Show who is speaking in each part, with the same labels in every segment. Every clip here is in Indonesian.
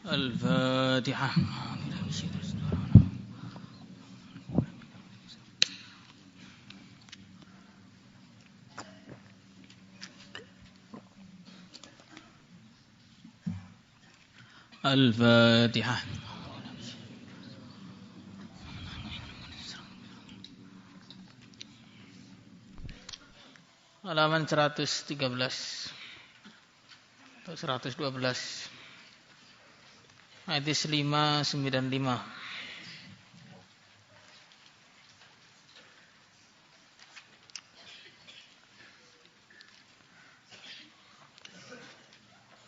Speaker 1: الفاتحة. الفاتحة. Halaman 113 atau 112. Hadis 595.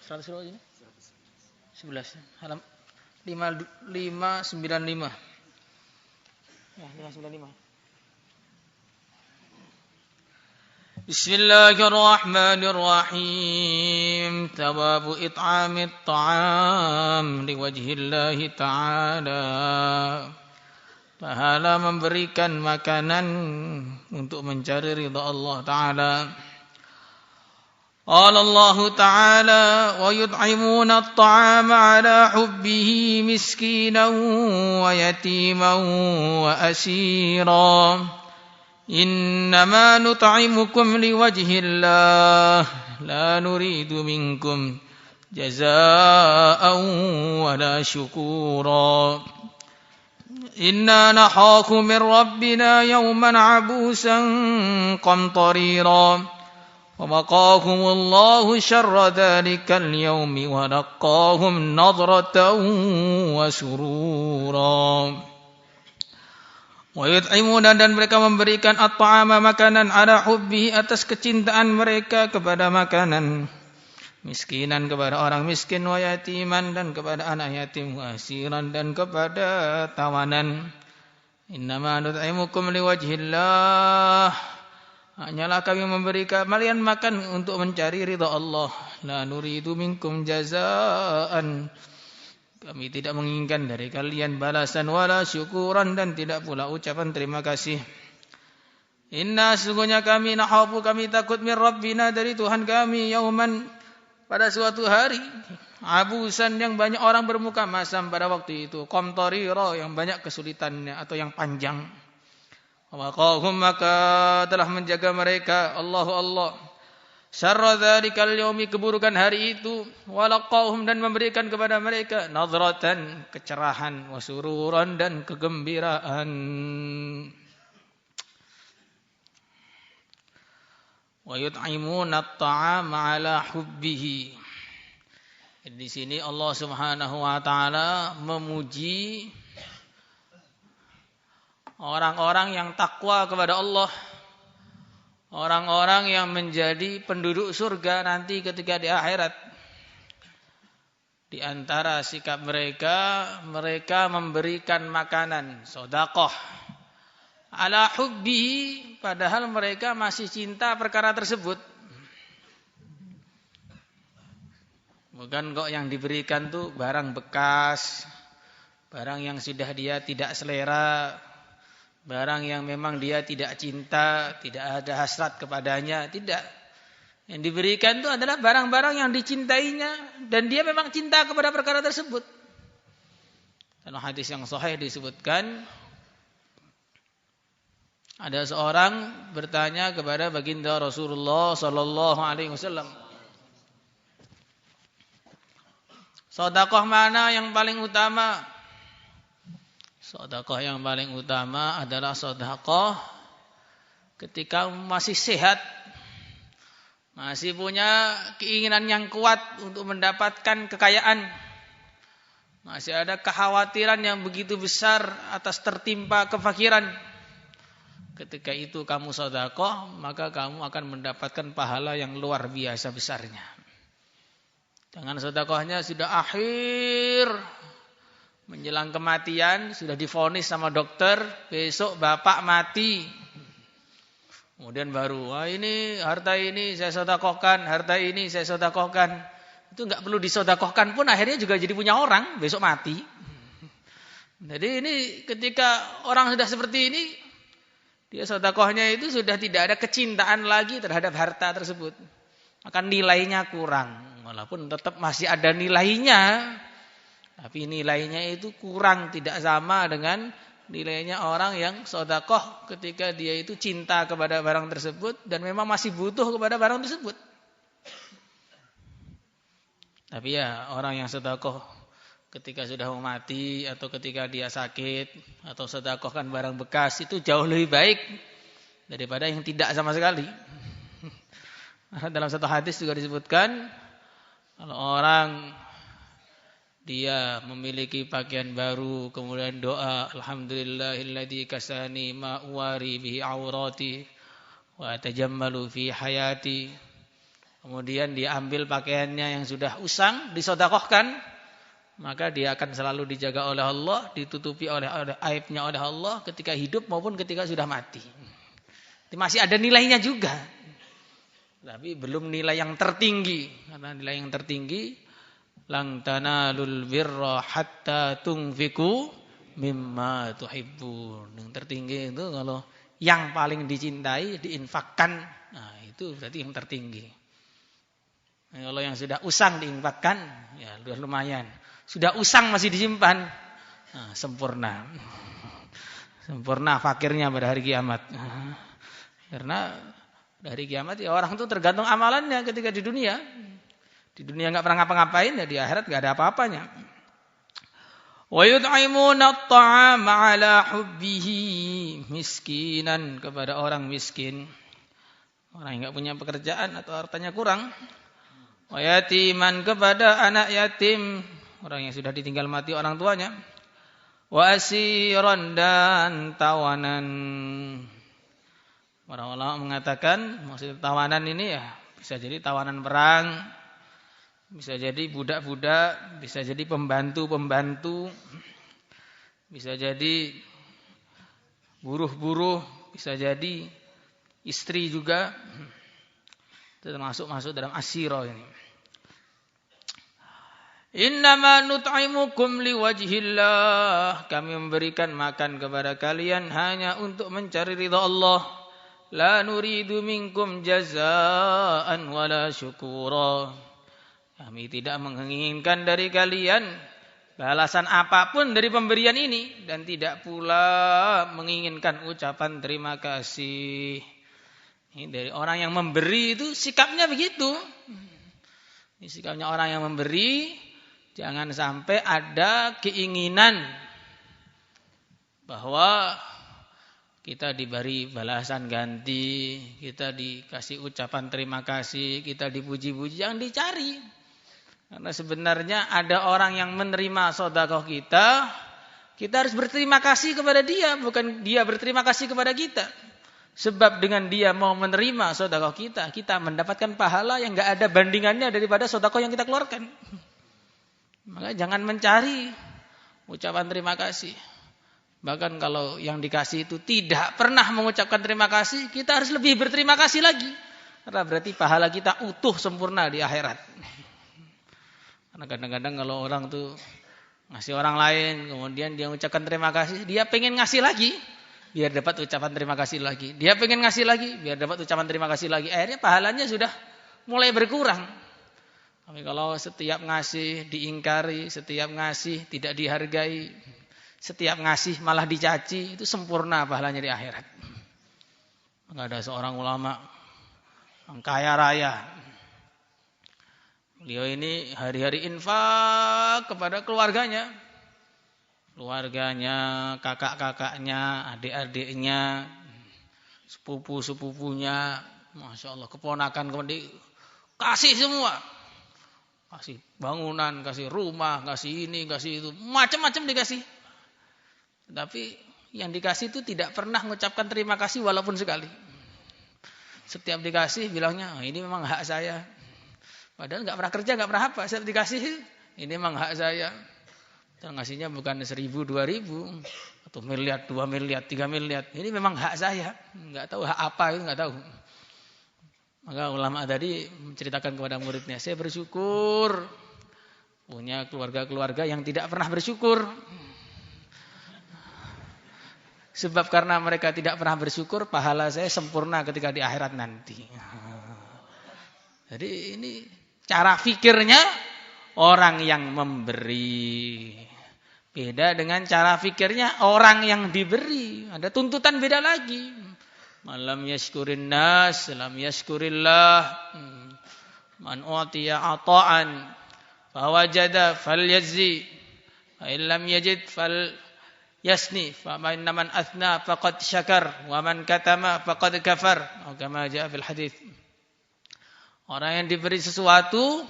Speaker 1: Seratus berapa ini? 11. Halaman 595. Ya, 595. Bismillahirrahmanirrahim. Thawabu it'amit ta'am liwajhillahi ta'ala. Pahala memberikan makanan untuk mencari ridha Allah Ta'ala. Qala Allah Ta'ala wa yut'imuna at-ta'ama 'ala hubbihi miskinan wa yatiman wa asira. Innama nut'imukum liwajhillah la nuridu minkum jazaa'an wala syukura. Inna nakhafu min rabbina yawman 'abusan qamtarira. Wa waqahumullahu syarra dhalikal yawmi wa laqahum nadratan wa surura. Wa yut'imuna, dan mereka memberikan at-ta'ama makanan ala hubbihi atas kecintaan mereka kepada makanan, miskinan kepada orang miskin, wa yatiman dan kepada anak yatim, wa asiran dan kepada tawanan. Innama nut'imukum liwajhillah, hanyalah kami memberikan kalian makan untuk mencari ridha Allah. La nuridu minkum jazaan, kami tidak menginginkan dari kalian balasan, wala syukuran, dan tidak pula ucapan terima kasih. Inna, sesungguhnya kami, nakhafu, kami takut, min rabbina, dari Tuhan kami, yauman, pada suatu hari, abusan, yang banyak orang bermuka masam pada waktu itu, qamtarira, yang banyak kesulitannya atau yang panjang. Waqahum, maka telah menjaga mereka Allah syarra dzalikal yaumi, keburukan hari itu, walaqahum, dan memberikan kepada mereka nadratan, kecerahan, wasururan, dan kegembiraan. Wa yut'imuna at-ta'ama 'ala hubbihi. Di sini Allah Subhanahu wa taala memuji orang-orang yang takwa kepada Allah. Orang-orang yang menjadi penduduk surga nanti ketika di akhirat. Di antara sikap mereka, mereka memberikan makanan, sedekah, ala hubbihi, padahal mereka masih cinta perkara tersebut. Bukan kok yang diberikan tuh barang bekas, barang yang sudah dia tidak selera, barang yang memang dia tidak cinta, tidak ada hasrat kepadanya, tidak. Yang diberikan itu adalah barang-barang yang dicintainya, dan dia memang cinta kepada perkara tersebut. Dalam hadis yang sahih disebutkan, ada seorang bertanya kepada baginda Rasulullah sallallahu alaihi wasallam, sedekah mana yang paling utama? Sedekah yang paling utama adalah sedekah ketika masih sehat, masih punya keinginan yang kuat untuk mendapatkan kekayaan, masih ada kekhawatiran yang begitu besar atas tertimpa kefakiran. Ketika itu kamu sedekah, maka kamu akan mendapatkan pahala yang luar biasa besarnya. Dengan sedekahnya sudah akhir, menjelang kematian, sudah divonis sama dokter, besok bapak mati. Kemudian baru, ini harta ini saya sedekahkan, harta ini saya sedekahkan. Itu enggak perlu disedekahkan pun akhirnya juga jadi punya orang, besok mati. Jadi ini ketika orang sudah seperti ini, dia sedekahnya itu sudah tidak ada kecintaan lagi terhadap harta tersebut. Akan nilainya kurang, walaupun tetap masih ada nilainya. Tapi nilainya itu kurang, tidak sama dengan nilainya orang yang sedekah ketika dia itu cinta kepada barang tersebut dan memang masih butuh kepada barang tersebut. Tapi ya orang yang sedekah ketika sudah mau mati atau ketika dia sakit atau sedekahkan barang bekas itu jauh lebih baik daripada yang tidak sama sekali. Dalam satu hadis juga disebutkan kalau orang dia memiliki pakaian baru kemudian doa alhamdulillahilladzi kasani ma uwari bihi aurati wa tajammalu fi hayati, kemudian dia ambil pakaiannya yang sudah usang disedekahkan, maka dia akan selalu dijaga oleh Allah, ditutupi oleh aibnya oleh Allah ketika hidup maupun ketika sudah mati. Masih ada nilainya juga, tapi belum nilai yang tertinggi. Karena nilai yang tertinggi lan tanalul birra hatta tunfiqu mimma tuhibbun. Yang tertinggi itu kalau yang paling dicintai diinfakkan. Nah, itu berarti yang tertinggi. Nah, kalau yang sudah usang diinfakkan, ya sudah lumayan. Sudah usang masih disimpan, nah, sempurna. Sempurna fakirnya pada hari kiamat. Nah, karena dari kiamat ya orang itu tergantung amalannya ketika di dunia. Di dunia enggak pernah ngapa-ngapain, ya di akhirat enggak ada apa-apanya. Wa yut'imuna at-ta'ama 'ala hubbihi miskinan, kepada orang miskin. Orang yang enggak punya pekerjaan atau hartanya kurang. Wa yatiman, kepada anak yatim, orang yang sudah ditinggal mati orang tuanya. Wa asiran, dan tawanan. Para ulama mengatakan maksud tawanan ini ya bisa jadi tawanan perang, bisa jadi budak-budak, bisa jadi pembantu-pembantu, bisa jadi buruh-buruh, bisa jadi istri juga. Itu masuk dalam asyirah ini. Innama nut'imukum liwajhillah, kami memberikan makan kepada kalian hanya untuk mencari ridha Allah. La nuridu minkum jazaan wala syukura, kami tidak menginginkan dari kalian balasan apapun dari pemberian ini dan tidak pula menginginkan ucapan terima kasih. Ini dari orang yang memberi itu sikapnya begitu. Ini sikapnya orang yang memberi, jangan sampai ada keinginan bahwa kita diberi balasan ganti, kita dikasih ucapan terima kasih, kita dipuji-puji, jangan dicari. Karena sebenarnya ada orang yang menerima sedekah kita, kita harus berterima kasih kepada dia, bukan dia berterima kasih kepada kita. Sebab dengan dia mau menerima sedekah kita, kita mendapatkan pahala yang enggak ada bandingannya daripada sedekah yang kita keluarkan. Maka jangan mencari ucapan terima kasih. Bahkan kalau yang dikasih itu tidak pernah mengucapkan terima kasih, kita harus lebih berterima kasih lagi. Karena berarti pahala kita utuh sempurna di akhirat. Karena kadang-kadang kalau orang tuh ngasih orang lain, kemudian dia mengucapkan terima kasih, dia pengen ngasih lagi, biar dapat ucapan terima kasih lagi. Dia pengen ngasih lagi, biar dapat ucapan terima kasih lagi. Akhirnya pahalanya sudah mulai berkurang. Tapi kalau setiap ngasih diingkari, setiap ngasih tidak dihargai, setiap ngasih malah dicaci, itu sempurna pahalanya di akhirat. Maka ada seorang ulama yang kaya raya. Beliau ini hari-hari infak kepada keluarganya. Keluarganya, kakak-kakaknya, adik-adiknya, sepupu-sepupunya. Masya Allah, keponakan kemudian kasih semua. Kasih bangunan, kasih rumah, kasih ini, kasih itu. Macam-macam dikasih. Tapi yang dikasih itu tidak pernah mengucapkan terima kasih walaupun sekali. Setiap dikasih bilangnya, ini memang hak saya. Padahal nggak pernah kerja, nggak pernah apa. Setiap dikasih, ini memang hak saya. Dan ngasihnya bukan 1.000, 2.000, atau miliar, 2 miliar, 3 miliar. Ini memang hak saya. Nggak tahu hak apa itu, nggak tahu. Maka ulama tadi menceritakan kepada muridnya, saya bersyukur punya keluarga-keluarga yang tidak pernah bersyukur. Sebab karena mereka tidak pernah bersyukur, pahala saya sempurna ketika di akhirat nanti. Jadi ini cara fikirnya orang yang memberi. Beda dengan cara fikirnya orang yang diberi. Ada tuntutan beda lagi. Malam yashkurin nas, lam yashkurillah. Man u'tiya ata'an fawajada falyazzi. Fa illam yajid fal yasni. Fa man athna faqad syakar wa man katama faqad kafar. Kama jaa fil hadits. Orang yang diberi sesuatu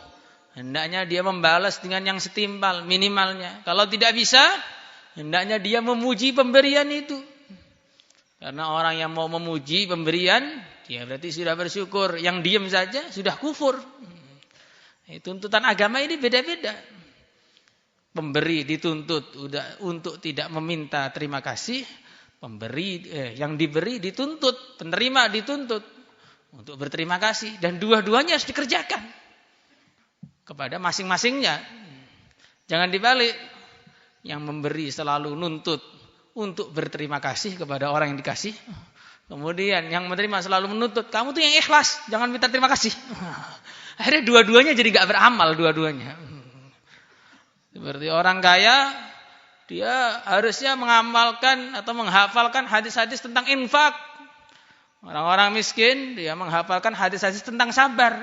Speaker 1: hendaknya dia membalas dengan yang setimpal minimalnya. Kalau tidak bisa, hendaknya dia memuji pemberian itu. Karena orang yang mau memuji pemberian, dia berarti sudah bersyukur. Yang diam saja sudah kufur. Tuntutan agama ini beda-beda. Pemberi dituntut untuk tidak meminta terima kasih. Yang diberi dituntut, penerima dituntut untuk berterima kasih. Dan dua-duanya harus dikerjakan kepada masing-masingnya. Jangan dibalik. Yang memberi selalu nuntut untuk berterima kasih kepada orang yang dikasih. Kemudian yang menerima selalu menuntut, kamu tuh yang ikhlas, jangan minta terima kasih. Akhirnya dua-duanya jadi gak beramal dua-duanya. Seperti orang kaya, dia harusnya mengamalkan atau menghafalkan hadis-hadis tentang infak. Orang-orang miskin, dia menghafalkan hadis-hadis tentang sabar.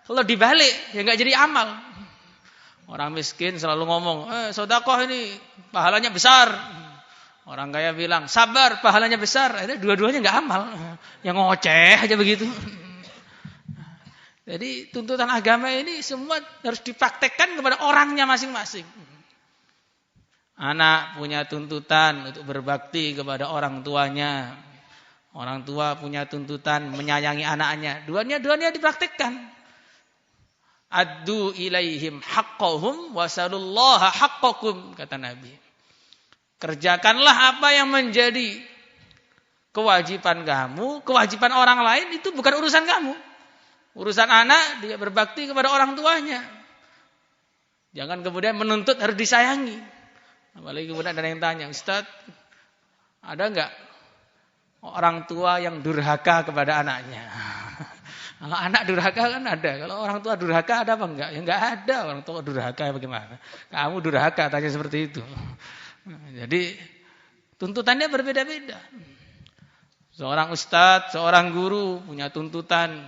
Speaker 1: Kalau dibalik, ya gak jadi amal. Orang miskin selalu ngomong, sedekah ini pahalanya besar. Orang kaya bilang, sabar, pahalanya besar. Akhirnya dua-duanya nggak amal. Yang ngoceh aja begitu. Jadi tuntutan agama ini semua harus dipraktekkan kepada orangnya masing-masing. Anak punya tuntutan untuk berbakti kepada orang tuanya. Orang tua punya tuntutan menyayangi anaknya. Dua-duanya dipraktekkan. Addu ilaihim haqqahum wasalullaha haqqakum, kata Nabi. Kerjakanlah apa yang menjadi kewajiban kamu, kewajiban orang lain itu bukan urusan kamu. Urusan anak, dia berbakti kepada orang tuanya. Jangan kemudian menuntut harus disayangi. Apalagi kemudian ada yang tanya, Ustaz, ada enggak orang tua yang durhaka kepada anaknya? Kalau anak durhaka kan ada. Kalau orang tua durhaka ada apa enggak? Ya enggak ada orang tua durhaka bagaimana. Kamu durhaka, tanya seperti itu. Jadi tuntutannya berbeda-beda. Seorang ustadz, seorang guru punya tuntutan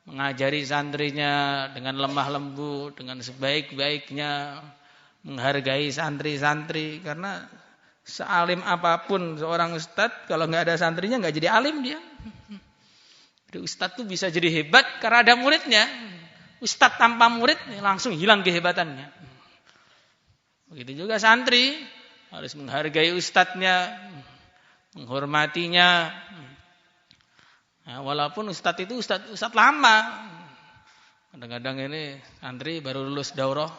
Speaker 1: mengajari santrinya dengan lemah lembut, dengan sebaik-baiknya, menghargai santri-santri. Karena sealim apapun seorang ustadz, kalau nggak ada santrinya nggak jadi alim dia. Jadi ustadz tuh bisa jadi hebat karena ada muridnya. Ustadz tanpa murid langsung hilang kehebatannya. Begitu juga santri harus menghargai ustadznya, menghormatinya. Nah, walaupun ustadz itu ustadz lama. Kadang-kadang ini santri baru lulus daurah,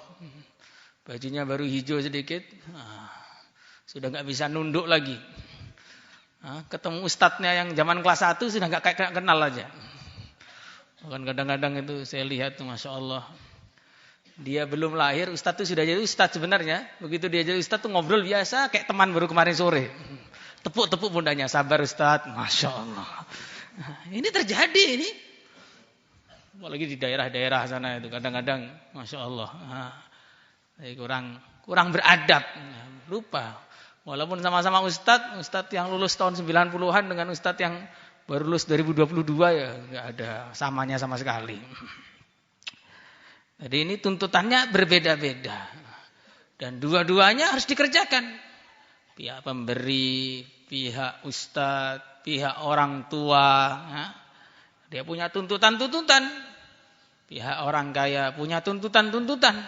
Speaker 1: bajunya baru hijau sedikit, sudah nggak bisa nunduk lagi. Ketemu ustadznya yang zaman kelas 1 sudah nggak kayak kenal aja. Bahkan kadang-kadang itu saya lihat tuh, Masya Allah. Dia belum lahir, ustadz itu sudah jadi ustadz sebenarnya. Begitu dia jadi ustadz tuh ngobrol biasa kayak teman baru kemarin sore. Tepuk-tepuk pundaknya, sabar ustadz. Masya Allah. Ini terjadi ini. Apalagi di daerah-daerah sana itu kadang-kadang, Masya Allah. Kurang beradab. Lupa. Walaupun sama-sama ustadz yang lulus tahun 90-an dengan ustadz yang baru lulus 2022 ya nggak ada samanya sama sekali. Jadi ini tuntutannya berbeda-beda. Dan dua-duanya harus dikerjakan. Pihak pemberi, pihak ustadz, pihak orang tua. Dia punya tuntutan-tuntutan. Pihak orang kaya punya tuntutan-tuntutan.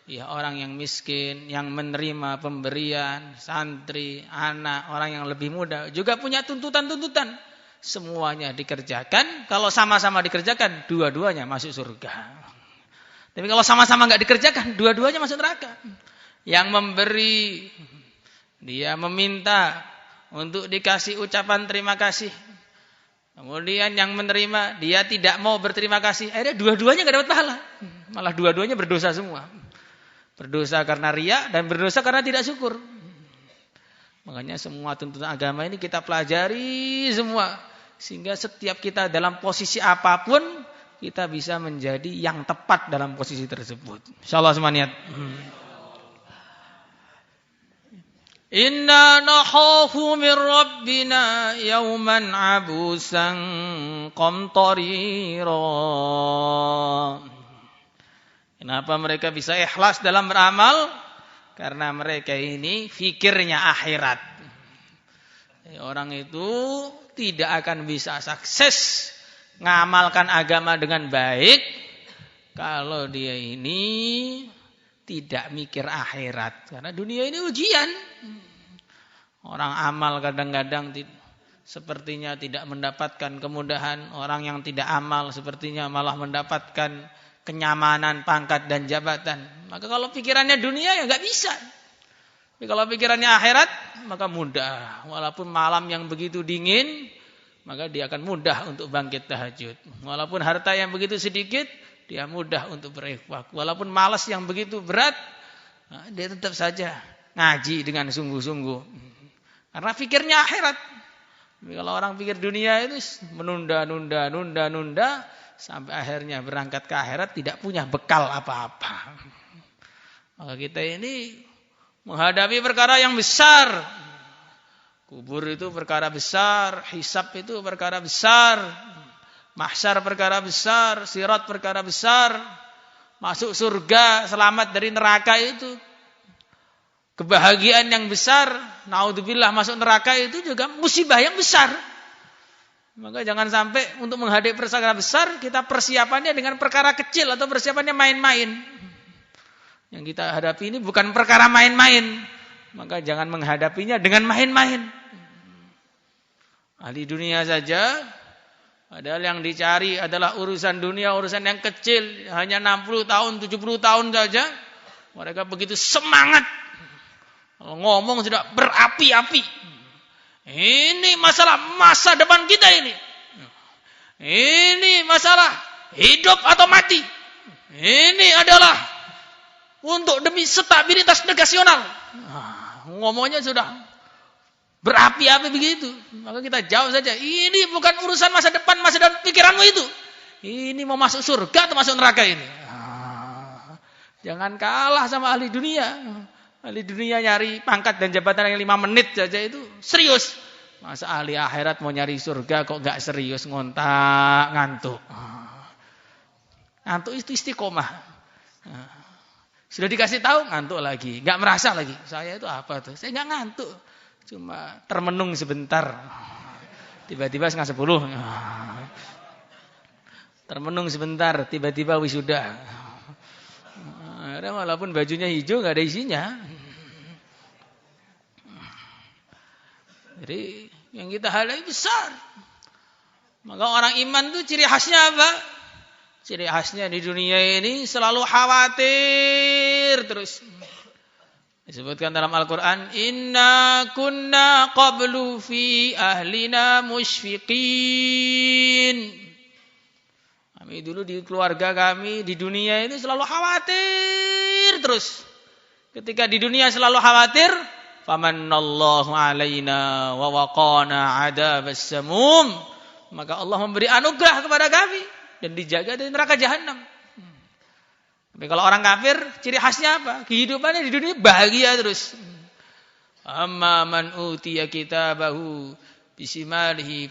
Speaker 1: Pihak orang yang miskin, yang menerima pemberian, santri, anak, orang yang lebih muda juga punya tuntutan-tuntutan. Semuanya dikerjakan. Kalau sama-sama dikerjakan, dua-duanya masuk surga. Tapi kalau sama-sama nggak dikerjakan, dua-duanya masuk neraka. Yang memberi, dia meminta untuk dikasih ucapan terima kasih. Kemudian yang menerima, dia tidak mau berterima kasih. Akhirnya dua-duanya nggak dapat pahala. Malah dua-duanya berdosa semua. Berdosa karena riya dan berdosa karena tidak syukur. Makanya semua tuntutan agama ini kita pelajari semua. Sehingga setiap kita dalam posisi apapun, kita bisa menjadi yang tepat dalam posisi tersebut. Insyaallah semua niat. Inna nakhafu min rabbina yawman abusan qamtarira. Kenapa mereka bisa ikhlas dalam beramal? Karena mereka ini fikirnya akhirat. Orang itu tidak akan bisa sukses ngamalkan agama dengan baik kalau dia ini tidak mikir akhirat. Karena dunia ini ujian. Orang amal kadang-kadang sepertinya tidak mendapatkan kemudahan. Orang yang tidak amal sepertinya malah mendapatkan kenyamanan, pangkat dan jabatan. Maka kalau pikirannya dunia ya nggak bisa. Tapi kalau pikirannya akhirat maka mudah. Walaupun malam yang begitu dingin, maka dia akan mudah untuk bangkit tahajud. Walaupun harta yang begitu sedikit, dia mudah untuk berinfak. Walaupun malas yang begitu berat, dia tetap saja ngaji dengan sungguh-sungguh. Karena pikirnya akhirat. Tapi kalau orang pikir dunia itu menunda, sampai akhirnya berangkat ke akhirat tidak punya bekal apa-apa. Maka kita ini menghadapi perkara yang besar. Kubur itu perkara besar, hisab itu perkara besar, mahsyar perkara besar, sirat perkara besar, masuk surga, selamat dari neraka itu kebahagiaan yang besar. Naudzubillah, masuk neraka itu juga musibah yang besar. Maka jangan sampai untuk menghadapi perkara besar kita persiapannya dengan perkara kecil atau persiapannya main-main. Yang kita hadapi ini bukan perkara main-main. Maka jangan menghadapinya dengan main-main. Ahli dunia saja, padahal yang dicari adalah urusan dunia, urusan yang kecil, hanya 60 tahun, 70 tahun saja. Mereka begitu semangat. Kalau ngomong sudah berapi-api. Ini masalah masa depan kita ini. Ini masalah hidup atau mati. Ini adalah untuk demi stabilitas nasional. Ngomongnya sudah berapi-api begitu. Maka kita jawab saja, ini bukan urusan masa depan pikiranmu itu. Ini mau masuk surga atau masuk neraka ini. Jangan kalah sama ahli dunia. Ahli dunia nyari pangkat dan jabatan yang 5 menit saja itu serius. Masa ahli akhirat mau nyari surga kok gak serius, ngontak, ngantuk. Ngantuk itu istiqomah. Sudah dikasih tahu, ngantuk lagi. Gak merasa lagi. Saya itu apa tuh? Saya gak ngantuk. Cuma termenung sebentar. Tiba-tiba 9:30. Termenung sebentar. Tiba-tiba wisuda. Walaupun bajunya hijau gak ada isinya. Jadi yang kita hadapi besar. Maka orang iman itu ciri khasnya apa? Ciri khasnya di dunia ini selalu khawatir terus. Disebutkan dalam Al-Quran, Inna kunna qablu fi ahlina musyfiqin. Kami dulu di keluarga kami, di dunia ini selalu khawatir terus. Ketika di dunia selalu khawatir, famannallahu alaina wa waqana adzabas samum. Maka Allah memberi anugerah kepada kami dan dijaga dari neraka jahanam. Tapi kalau orang kafir, ciri khasnya apa? Kehidupannya di dunia bahagia terus. Amma man utiya kitabahu bisimalihi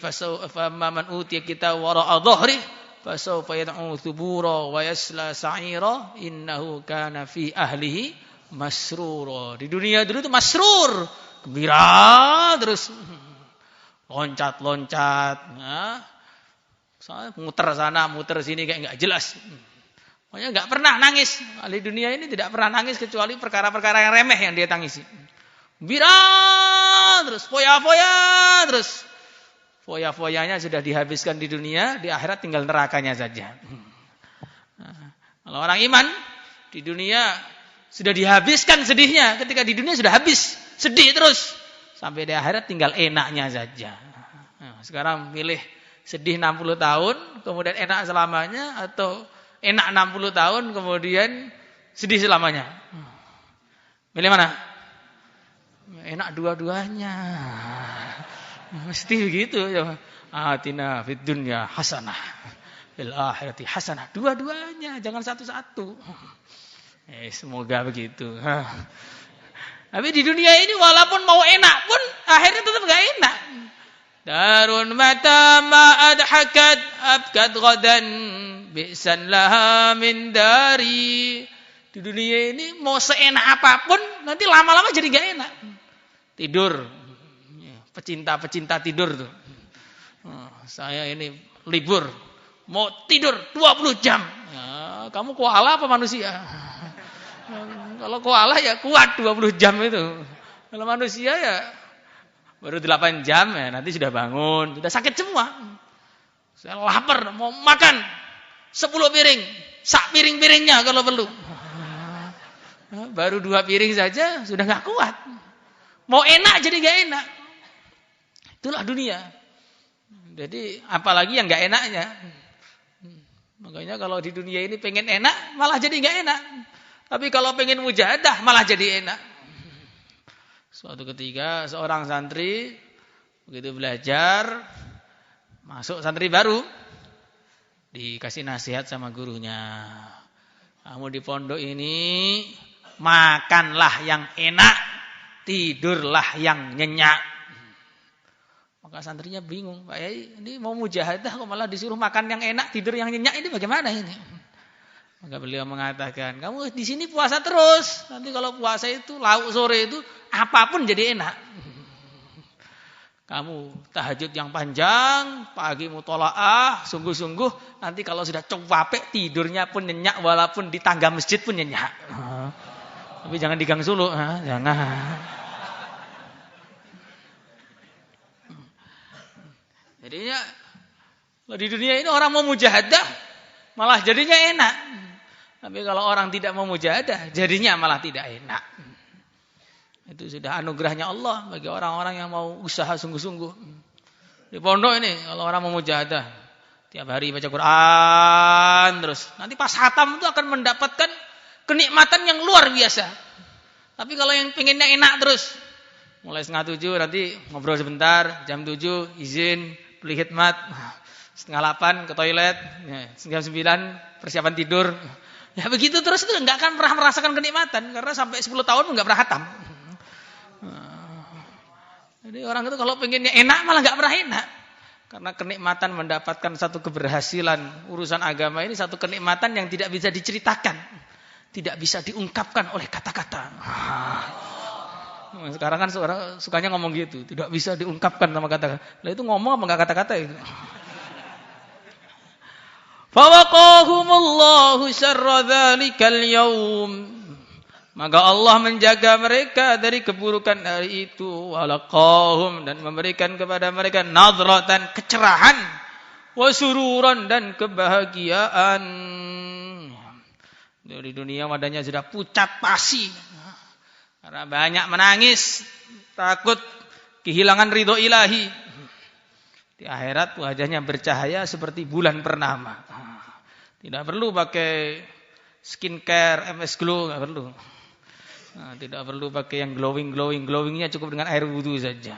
Speaker 1: famma man utiya kitabahu wara'a dhahrihi fasawfa yad'u thubura wa yasla sa'ira innahu kana fi ahlihi masrura. Di dunia dulu itu masrur, gembira terus. Loncat-loncat, muter sana, muter sini kayak enggak jelas. Pokoknya enggak pernah nangis. Ahli dunia ini tidak pernah nangis kecuali perkara-perkara yang remeh yang dia tangisi. Gembira terus, foya-foya terus. Foya-foyanya sudah dihabiskan di dunia, di akhirat tinggal nerakanya saja. Kalau orang iman di dunia sudah dihabiskan sedihnya, ketika di dunia sudah habis, sedih terus. Sampai di akhirat tinggal enaknya saja. Nah, sekarang pilih sedih 60 tahun, kemudian enak selamanya, atau enak 60 tahun, kemudian sedih selamanya. Pilih mana? Enak dua-duanya. Mesti begitu. Atina fid dunya hasanah. fil akhirati hasanah. Dua-duanya, jangan satu-satu. Semoga begitu. Tapi di dunia ini walaupun mau enak pun akhirnya tetap enggak enak. Darun mata ma adhakat abkat ghadan bi'san laha min dari. Di dunia ini mau seenak apapun nanti lama-lama jadi enggak enak. Tidur. Pecinta-pecinta tidur tuh. Saya ini libur mau tidur 20 jam. Ya, kamu koala apa manusia? Kalau koala ya kuat 20 jam itu. Kalau manusia ya baru 8 jam ya nanti sudah bangun, sudah sakit semua. Saya lapar mau makan 10 piring, sak piring-piringnya kalau perlu. Baru 2 piring saja sudah enggak kuat. Mau enak jadi enggak enak. Itulah dunia. Jadi apalagi yang enggak enaknya. Makanya kalau di dunia ini pengen enak malah jadi enggak enak. Tapi kalau pengen mujahadah malah jadi enak. Suatu ketika seorang santri begitu belajar, masuk santri baru, dikasih nasihat sama gurunya. Kamu di pondok ini makanlah yang enak, tidurlah yang nyenyak. Maka santrinya bingung, Pak Yai, ini mau mujahadah kok malah disuruh makan yang enak, tidur yang nyenyak, ini bagaimana ini? Maka beliau mengatakan, kamu di sini puasa terus. Nanti kalau puasa itu lauk sore itu apapun jadi enak. Kamu tahajud yang panjang, pagi mutolaah, sungguh-sungguh. Nanti kalau sudah capek tidurnya pun nyenyak, walaupun di tangga masjid pun nyenyak. Tapi jangan di gang Sulu, jangan. Jadinya di dunia ini orang mau mujahadah malah jadinya enak. Tapi kalau orang tidak mau mujahadah, jadinya malah tidak enak. Itu sudah anugerahnya Allah bagi orang-orang yang mau usaha sungguh-sungguh. Di pondok ini, kalau orang mau mujahadah, tiap hari baca Quran terus. Nanti pas khatam itu akan mendapatkan kenikmatan yang luar biasa. Tapi kalau yang pengennya enak terus, mulai 6:30 nanti ngobrol sebentar, jam 7 izin, beli khidmat, 7:30 ke toilet, jam 9 persiapan tidur. Ya begitu terus itu enggak akan pernah merasakan kenikmatan karena sampai 10 tahun enggak pernah khatam. Jadi orang itu kalau pengennya enak malah enggak pernah enak. Karena kenikmatan mendapatkan satu keberhasilan urusan agama ini satu kenikmatan yang tidak bisa diceritakan, tidak bisa diungkapkan oleh kata-kata. Sekarang kan sukanya ngomong gitu, tidak bisa diungkapkan sama kata-kata. Lah itu ngomong apa enggak kata-kata itu? Fawaqahumullahu syarra dzalikal yaum. Maka Allah menjaga mereka dari keburukan hari itu. Walaqahum, dan memberikan kepada mereka nadratan, kecerahan, wasururan, dan kebahagiaan. Di dunia wadahnya sudah pucat pasi karena banyak menangis, takut kehilangan ridho ilahi. Di akhirat wajahnya bercahaya seperti bulan purnama. Tidak perlu pakai skincare, MS Glow, enggak perlu. Tidak perlu pakai yang glowingnya cukup dengan air wudu saja.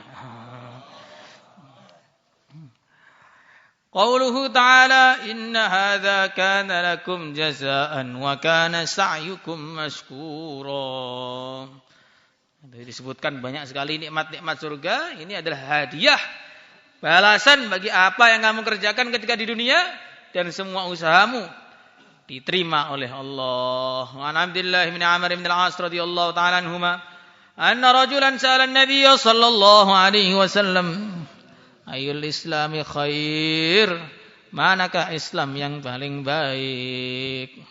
Speaker 1: Qauluhu ta'ala inna hadza kana lakum jazaa'an wa kana sa'yukum mashkura. Disebutkan banyak sekali nikmat-nikmat surga, ini adalah hadiah, balasan bagi apa yang kamu kerjakan ketika di dunia dan semua usahamu diterima oleh Allah. Wa an Abdullah bin Amr bin al-As radhiyallahu ta'ala anhuma anna rajulan sa'ala an-nabiy sallallahu alaihi wasallam ayyul islami khair, manakah Islam yang paling baik?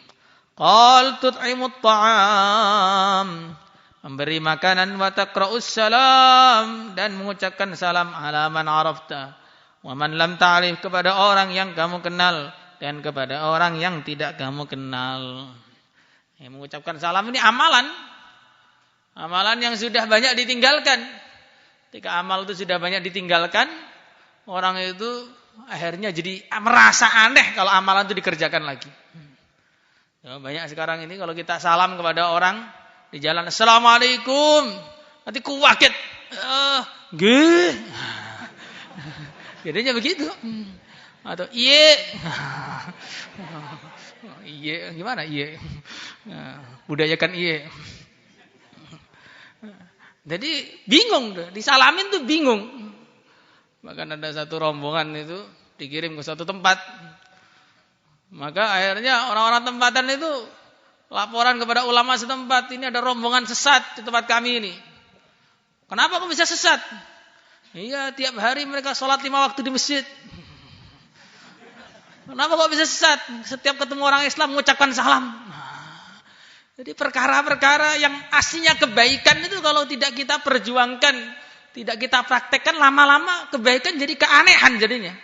Speaker 1: Qal tut'imut ta'am, memberi makanan, wa taqra'us salam, dan mengucapkan salam ala man arafta wa man lam ta'rif, kepada orang yang kamu kenal dan kepada orang yang tidak kamu kenal. Mengucapkan salam ini amalan yang sudah banyak ditinggalkan. Ketika amal itu sudah banyak ditinggalkan, orang itu akhirnya jadi merasa aneh kalau amalan itu dikerjakan lagi. Ya, banyak sekarang ini kalau kita salam kepada orang di jalan, assalamualaikum, nanti kuwaget, nggih. Jadinya begitu. Atau iye. Iye gimana iye? Budayakan iye. Jadi bingung tuh, disalamin tuh bingung. Bahkan ada satu rombongan itu dikirim ke suatu tempat. Maka akhirnya orang-orang tempatan itu laporan kepada ulama setempat, ini ada rombongan sesat di tempat kami ini. Kenapa kok bisa sesat? Iya, tiap hari mereka sholat 5 waktu di masjid. Kenapa kok bisa sesat? Setiap ketemu orang Islam mengucapkan salam. Jadi perkara-perkara yang aslinya kebaikan itu kalau tidak kita perjuangkan, tidak kita praktekkan, lama-lama kebaikan jadi keanehan jadinya.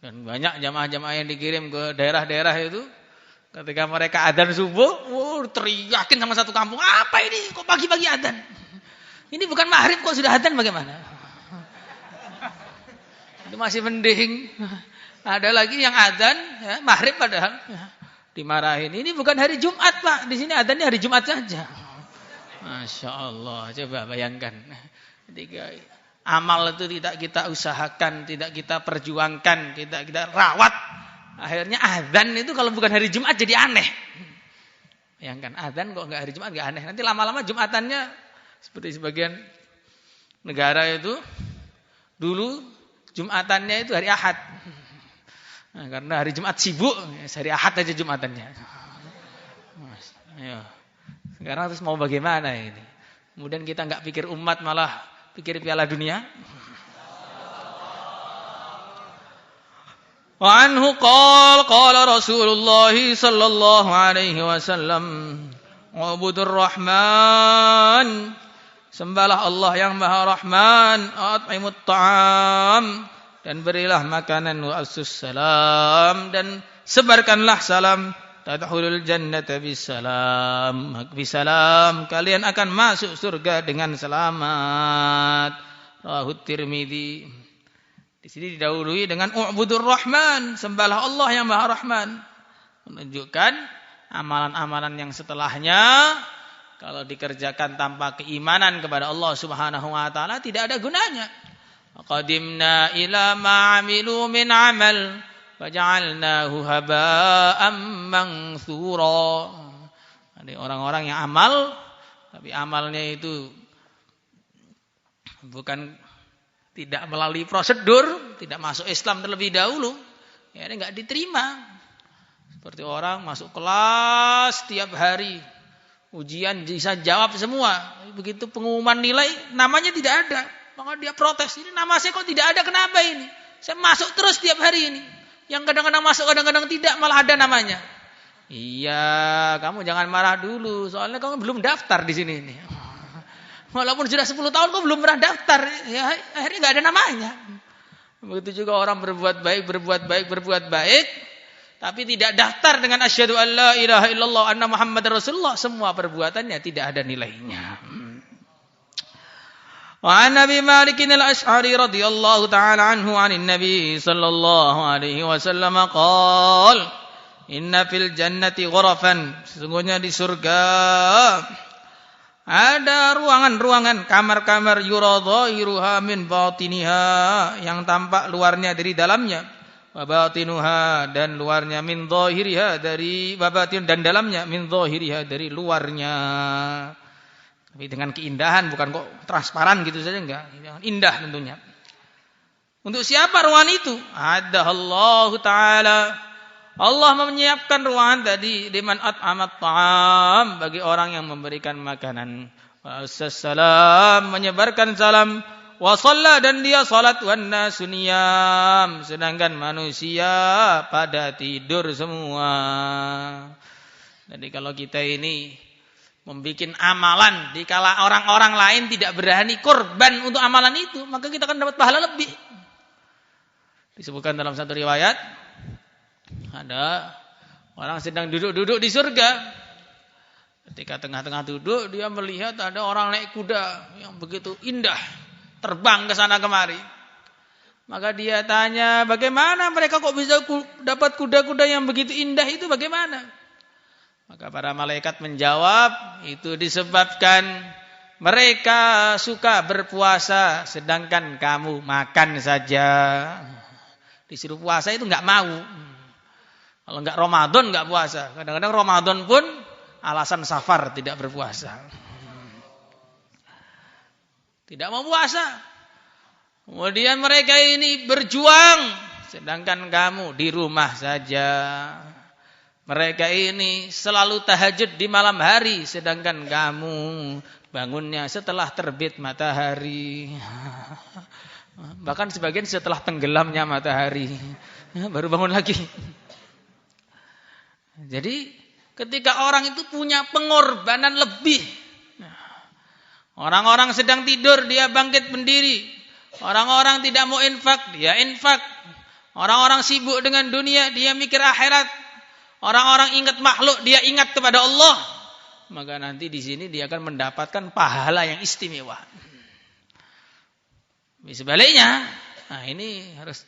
Speaker 1: Dan banyak jamaah-jamaah yang dikirim ke daerah-daerah itu, ketika mereka adzan subuh, teriakin sama satu kampung, apa ini? Kok pagi-pagi adzan? Ini bukan maghrib kok sudah adzan bagaimana? Itu masih mending. Ada lagi yang adzan, ya, maghrib padahal. Ya, dimarahin. Ini bukan hari Jumat, Pak. Di sini adzannya hari Jumat saja. Masya Allah. Coba bayangkan. Ketika amal itu tidak kita usahakan, tidak kita perjuangkan, tidak kita rawat, akhirnya adzan itu kalau bukan hari Jumat jadi aneh. Bayangkan adzan kok enggak hari Jumat enggak aneh. Nanti lama-lama Jumatannya seperti sebagian negara itu dulu Jumatannya itu hari Ahad. Nah, karena hari Jumat sibuk, hari Ahad aja Jumatannya. Ayo. Sekarang terus mau bagaimana ini? Kemudian kita enggak pikir umat, malah pikir Piala Dunia. Wa anhu qala Rasulullah sallallahu alaihi wasallam, "Ubudur Rahman." Sembahlah Allah yang Maha Rahman, at'imut ta'am, dan berilah makanan, wa afsus salam, dan sebarkanlah salam, tadkhulul jannata bisalam. Bisalam, kalian akan masuk surga dengan selamat. Rawahu Tirmidzi. Di sini didahului dengan u'budur Rahman, sembahlah Allah yang Maha Rahman. Menunjukkan amalan-amalan yang setelahnya kalau dikerjakan tanpa keimanan kepada Allah Subhanahu wa taala tidak ada gunanya. Qadimna ila ma 'amilu min 'amal faj'alnahu haba'an mantsura. Ada orang-orang yang amal tapi amalnya itu bukan tidak melalui prosedur, tidak masuk Islam terlebih dahulu, ya ini enggak diterima. Seperti orang masuk kelas tiap hari, ujian bisa jawab semua. Begitu pengumuman nilai, namanya tidak ada. Maka dia protes, ini nama saya kok tidak ada, kenapa ini? Saya masuk terus tiap hari ini. Yang kadang-kadang masuk, kadang-kadang tidak, malah ada namanya. Iya, kamu jangan marah dulu, soalnya kamu belum daftar di sini ini. Walaupun sudah 10 tahun kok belum pernah daftar, ya akhirnya nggak ada namanya. Begitu juga orang berbuat baik, tapi tidak daftar dengan asyhadu alla ilaha illallah anna muhammadar rasulullah, semua perbuatannya tidak ada nilainya. Wa an Nabi Malik al-Asy'ari radhiyallahu ta'ala anhu 'anil Nabi sallallahu alaihi wasallam qala inna fil jannati ghurafan, sesungguhnya di surga ada ruangan-ruangan, kamar-kamar, yura dhahiruha min batiniha, yang tampak luarnya dari dalamnya, wa batinuha, dan luarnya, min dhahiriha, dari batin, dan dalamnya, min dhahiriha, dari luarnya. Tapi dengan keindahan, bukan kok transparan gitu saja, enggak. Indah tentunya. Untuk siapa ruangan itu? Allah Ta'ala. Allah menyiapkan ruangan tadi liman at'amat ta'am, bagi orang yang memberikan makanan. Wassalam, menyebarkan salam. Wa shalla, dan dia salat. Wan nasu niyam, sedangkan manusia pada tidur semua. Jadi kalau kita ini membikin amalan dikala orang-orang lain tidak berani korban untuk amalan itu, maka kita akan dapat pahala lebih. Disebutkan dalam satu riwayat, ada orang sedang duduk-duduk di surga. Ketika tengah-tengah duduk, dia melihat ada orang naik kuda yang begitu indah, terbang ke sana kemari. Maka dia tanya, bagaimana mereka kok bisa dapat kuda-kuda yang begitu indah itu, bagaimana? Maka para malaikat menjawab, itu disebabkan mereka suka berpuasa sedangkan kamu makan saja. Disuruh puasa itu enggak mau. Kalau enggak Ramadan enggak puasa. Kadang-kadang Ramadan pun alasan safar tidak berpuasa. Tidak mau puasa. Kemudian mereka ini berjuang sedangkan kamu di rumah saja. Mereka ini selalu tahajud di malam hari sedangkan kamu bangunnya setelah terbit matahari. Bahkan sebagian setelah tenggelamnya matahari baru bangun lagi. Jadi ketika orang itu punya pengorbanan lebih. Orang-orang sedang tidur dia bangkit berdiri. Orang-orang tidak mau infak dia infak. Orang-orang sibuk dengan dunia dia mikir akhirat. Orang-orang ingat makhluk dia ingat kepada Allah. Maka nanti di sini dia akan mendapatkan pahala yang istimewa. Sebaliknya, nah ini harus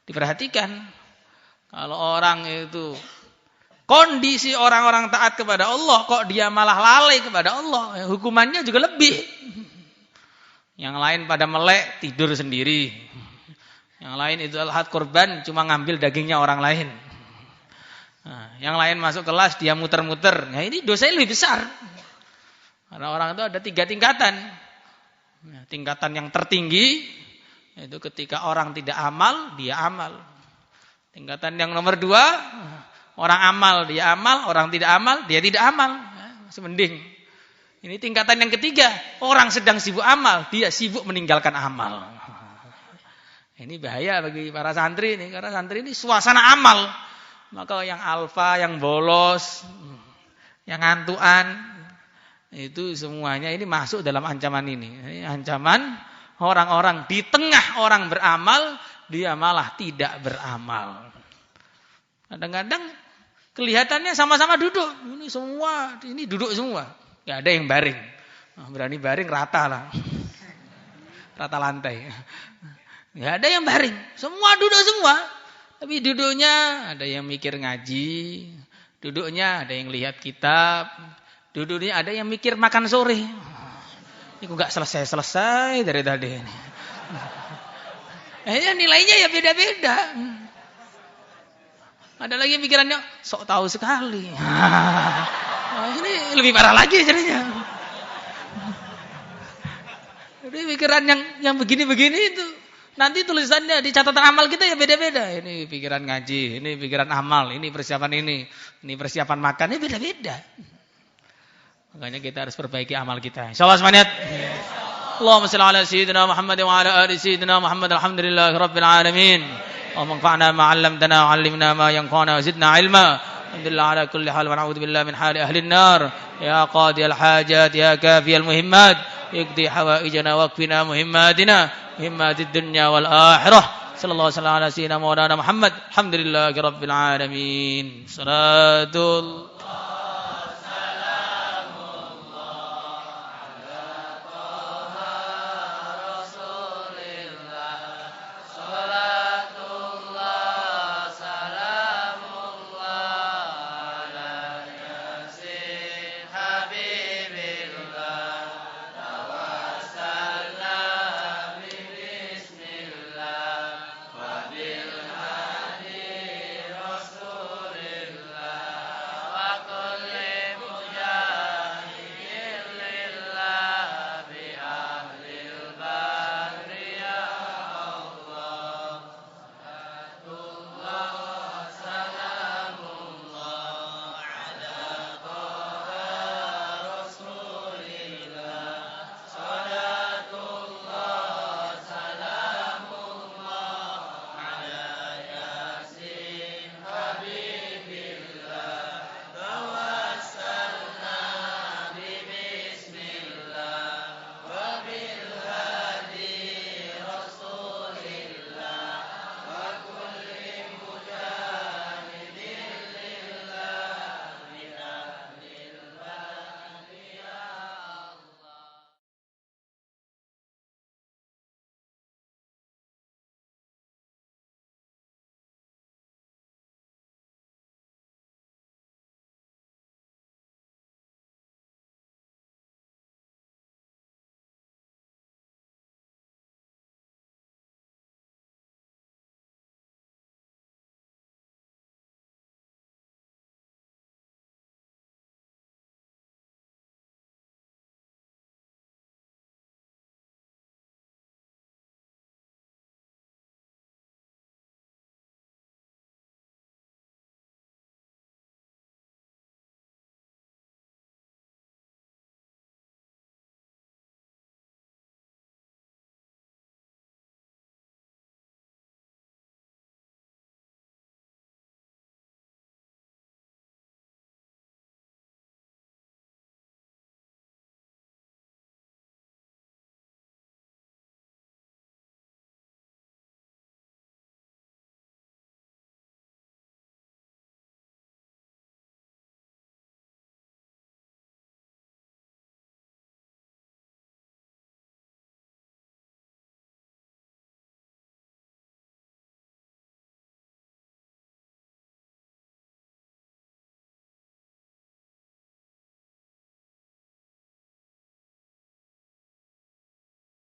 Speaker 1: diperhatikan. Kalau orang itu kondisi orang-orang taat kepada Allah, kok dia malah lalai kepada Allah, hukumannya juga lebih. Yang lain pada melek tidur sendiri. Yang lain itu al-had korban cuma ngambil dagingnya orang lain. Nah, yang lain masuk kelas dia muter-muter. Nah ini dosanya lebih besar. Karena orang itu ada 3 tingkatan. Nah, tingkatan yang tertinggi itu ketika orang tidak amal, dia amal. Tingkatan yang nomor 2, orang amal, dia amal. Orang tidak amal, dia tidak amal. Nah, masih mending. Ini tingkatan yang ketiga, orang sedang sibuk amal, dia sibuk meninggalkan amal. Ini bahaya bagi para santri ini. Karena santri ini suasana amal. Maka yang alfa, yang bolos, yang ngantuan, itu semuanya ini masuk dalam ancaman ini. Ini ancaman orang-orang di tengah orang beramal, dia malah tidak beramal. Kadang-kadang kelihatannya sama-sama duduk. Ini semua, ini duduk semua. Gak ada yang baring. Berani baring rata lah. Rata lantai. Gak ada yang baring. Semua duduk semua. Tapi duduknya ada yang mikir ngaji, duduknya ada yang lihat kitab, duduknya ada yang mikir makan sore. Ini kok gak selesai-selesai dari tadi ini. Nilainya ya beda-beda. Ada lagi pikirannya sok tahu sekali. Ini lebih parah lagi jadinya. Jadi pikiran yang begini-begini itu. Nanti tulisannya di catatan amal kita ya beda-beda. Ini pikiran ngaji, ini pikiran amal, ini persiapan ini persiapan makan, ini beda-beda. Makanya kita harus perbaiki amal kita. Insyaallah semangat. Allahumma shalli ala sayyidina Muhammad wa ala ali sayyidina Muhammad alhamdulillahirabbil alamin. Allahumma anfa'na ma 'allamtana wa 'allimna ma yanfa'una wa zidna 'ilma. Alhamdulillah ala kulli hal wa na'udzu billahi min hali ahli an-nar. Ya qadiyal hajat ya kafiyal muhimmat. Iqdi hawaijana waqfina muhimmatina. مهمات الدنيا والآخرة صلى الله وسلم على سيدنا مولانا محمد الحمد لله رب العالمين صلاة الله